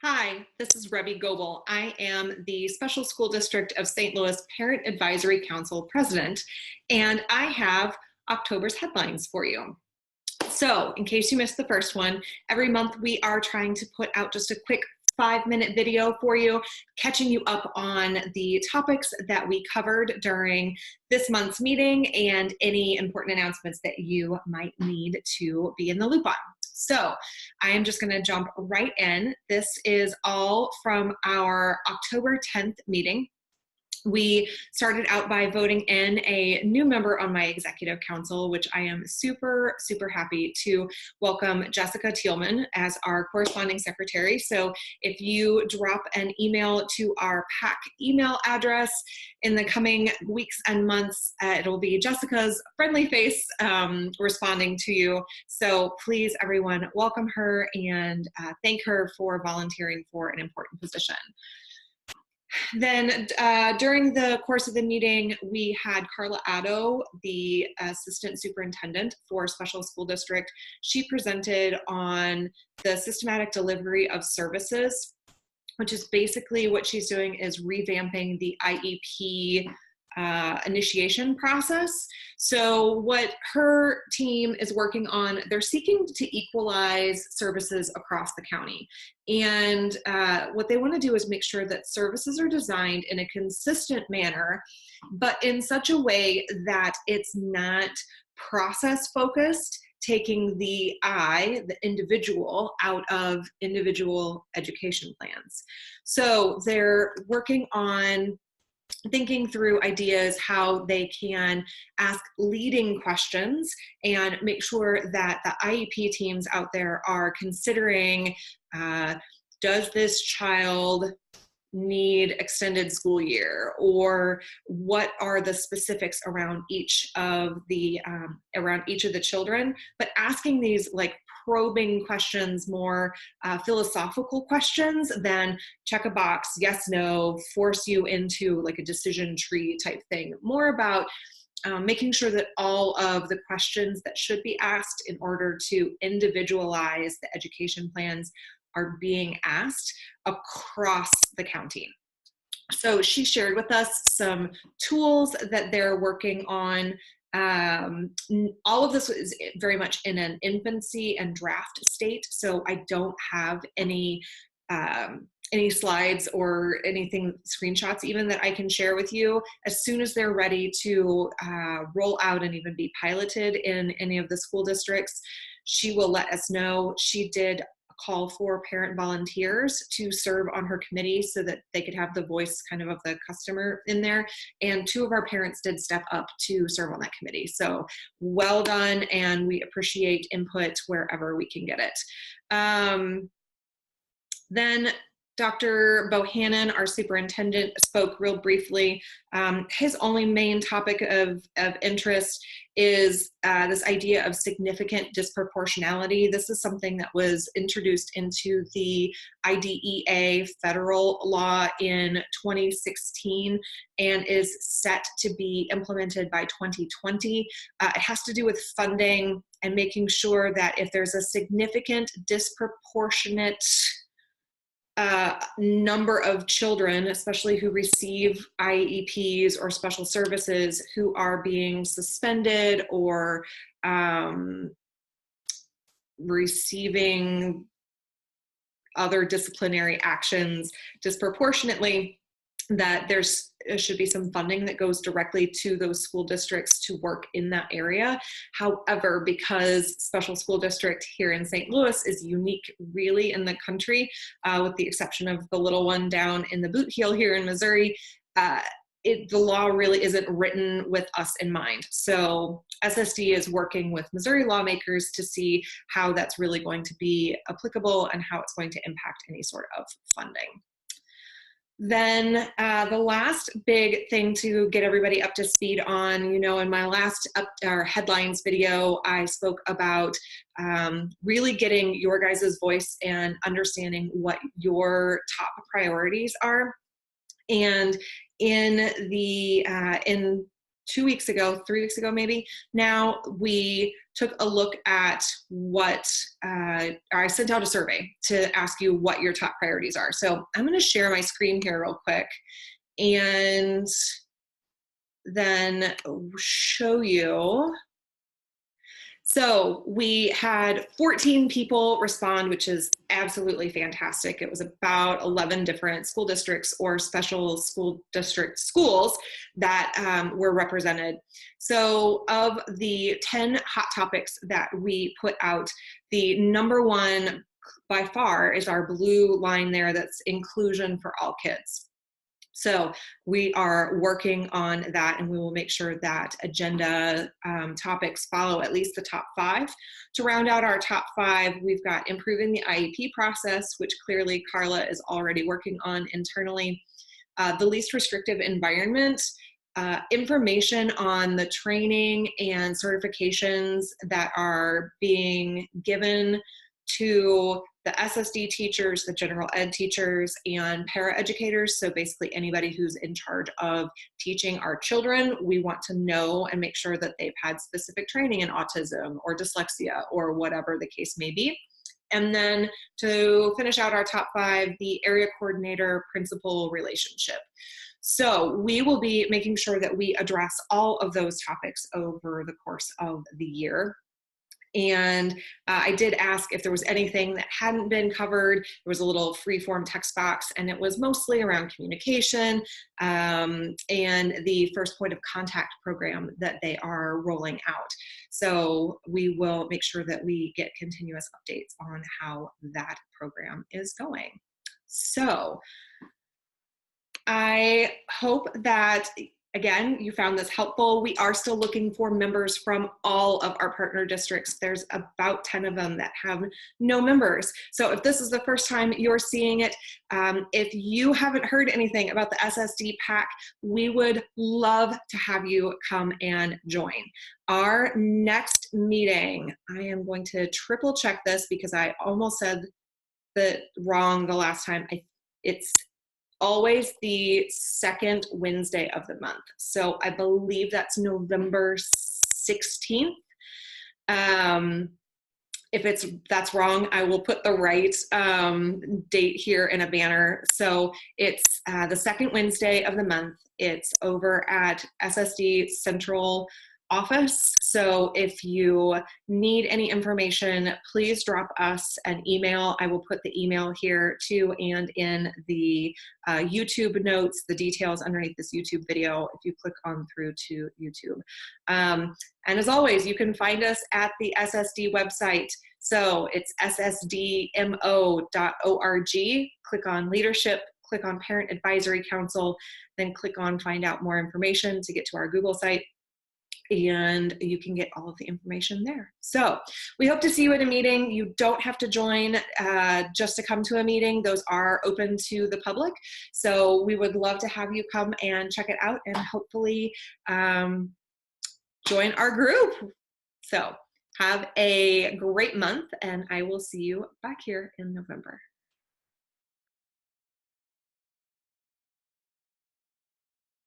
Hi, this is Rebby Goebel. I am the Special School District of St. Louis Parent Advisory Council President, and I have October's headlines for you. So, in case you missed the first one, every month we are trying to put out just a quick 5-minute video for you, catching you up on the topics that we covered during this month's meeting and any important announcements that you might need to be in the loop on. So I am just going to jump right in. This is all from our October 10th meeting. We started out by voting in a new member on my executive council, which I am super, super happy to welcome Jessica Thielman as our corresponding secretary. So if you drop an email to our PAC email address in the coming weeks and months, it'll be Jessica's friendly face responding to you. So please, everyone, welcome her and thank her for volunteering for an important position. Then during the course of the meeting, we had Carla Addo, the assistant superintendent for special school district. She presented on the systematic delivery of services, which is basically what she's doing is revamping the IEP initiation process. So what her team is working on, they're seeking to equalize services across the county. And what they want to do is make sure that services are designed in a consistent manner, but in such a way that it's not process focused, taking the individual, out of individual education plans. So they're working on thinking through ideas how they can ask leading questions and make sure that the IEP teams out there are considering, does this child need extended school year, or what are the specifics around each of the children, but asking these like probing questions, more philosophical questions than check a box, yes, no, force you into like a decision tree type thing. More about making sure that all of the questions that should be asked in order to individualize the education plans are being asked across the county. So she shared with us some tools that they're working on. All of this is very much in an infancy and draft state, so I don't have any slides or anything, screenshots even, that I can share with you. As soon as they're ready to roll out and even be piloted in any of the school districts, she will let us know. She did call for parent volunteers to serve on her committee so that they could have the voice kind of the customer in there. And 2 of our parents did step up to serve on that committee. So well done, and we appreciate input wherever we can get it. Then Dr. Bohannon, our superintendent, spoke real briefly. His only main topic of interest is this idea of significant disproportionality. This is something that was introduced into the IDEA federal law in 2016 and is set to be implemented by 2020. It has to do with funding and making sure that if there's a significant disproportionate number of children, especially who receive IEPs or special services, who are being suspended or receiving other disciplinary actions disproportionately, that there should be some funding that goes directly to those school districts to work in that area. However, because special school district here in St. Louis is unique really in the country, with the exception of the little one down in the Boot Heel here in Missouri, the law really isn't written with us in mind. So SSD is working with Missouri lawmakers to see how that's really going to be applicable and how it's going to impact any sort of funding. Then the last big thing to get everybody up to speed on, in my last headlines video, I spoke about really getting your guys' voice and understanding what your top priorities are. And in 2 weeks ago, 3 weeks ago maybe, now we took a look at what, I sent out a survey to ask you what your top priorities are. So I'm going to share my screen here real quick and then show you. So we had 14 people respond, which is absolutely fantastic. It was about 11 different school districts or special school district schools that were represented. So of the 10 hot topics that we put out, the number one by far is our blue line there, that's inclusion for all kids. So we are working on that, and we will make sure that agenda topics follow at least the top 5. To round out our top 5, we've got improving the IEP process, which clearly Carla is already working on internally, the least restrictive environment, information on the training and certifications that are being given to the SSD teachers, the general ed teachers, and paraeducators. So basically anybody who's in charge of teaching our children, we want to know and make sure that they've had specific training in autism or dyslexia or whatever the case may be. And then to finish out our top 5, the area coordinator principal relationship. So we will be making sure that we address all of those topics over the course of the year. And I did ask if there was anything that hadn't been covered. There was a little free-form text box, and it was mostly around communication and the first point of contact program that they are rolling out. So we will make sure that we get continuous updates on how that program is going. So I hope that, again, you found this helpful. We are still looking for members from all of our partner districts. There's about 10 of them that have no members. So if this is the first time you're seeing it, if you haven't heard anything about the SSD PAC, we would love to have you come and join. Our next meeting, I am going to triple check this because I almost said that wrong the last time. It's always the second Wednesday of the month. So I believe that's November 16th. If that's wrong, I will put the right date here in a banner. So it's the second Wednesday of the month. It's over at SSD Central office. So if you need any information, please drop us an email. I will put the email here too, and in the YouTube notes, the details underneath this YouTube video, if you click on through to YouTube. And as always, you can find us at the SSD website. So it's ssdmo.org. Click on leadership, click on Parent Advisory Council, then click on find out more information to get to our Google site. And you can get all of the information there. So we hope to see you at a meeting. You don't have to join just to come to a meeting. Those are open to the public. So we would love to have you come and check it out and hopefully join our group. So have a great month, and I will see you back here in November.